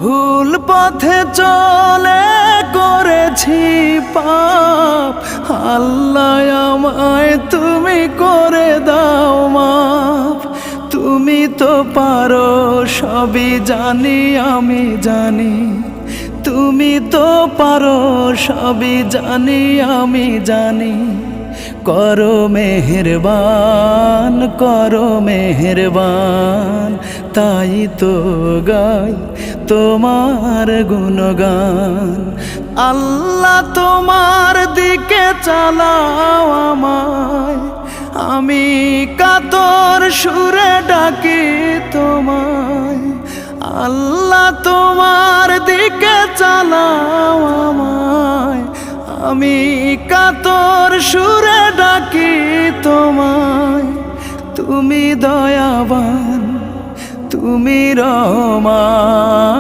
ভুল পথে চলে করেছি পাপ, আল্লাহ আমায় তুমি করে দাও মাফ। তুমি তো পারো সবই জানি আমি জানি, তুমি তো পারো সবই জানি আমি জানি। করো মেহেরবান, করো মেহেরবান, তাই তো গাই তোমার গুণগান। আল্লাহ তোমার দিকে চালাও আমায়, আমি কাতর সুরে ডাকি তোমায়। আল্লাহ তোমার দিকে চালাও আমায়, আমি কাতর সুরে ডাকি তোমায়। তুমি দয়াবান, তুমি রহমান।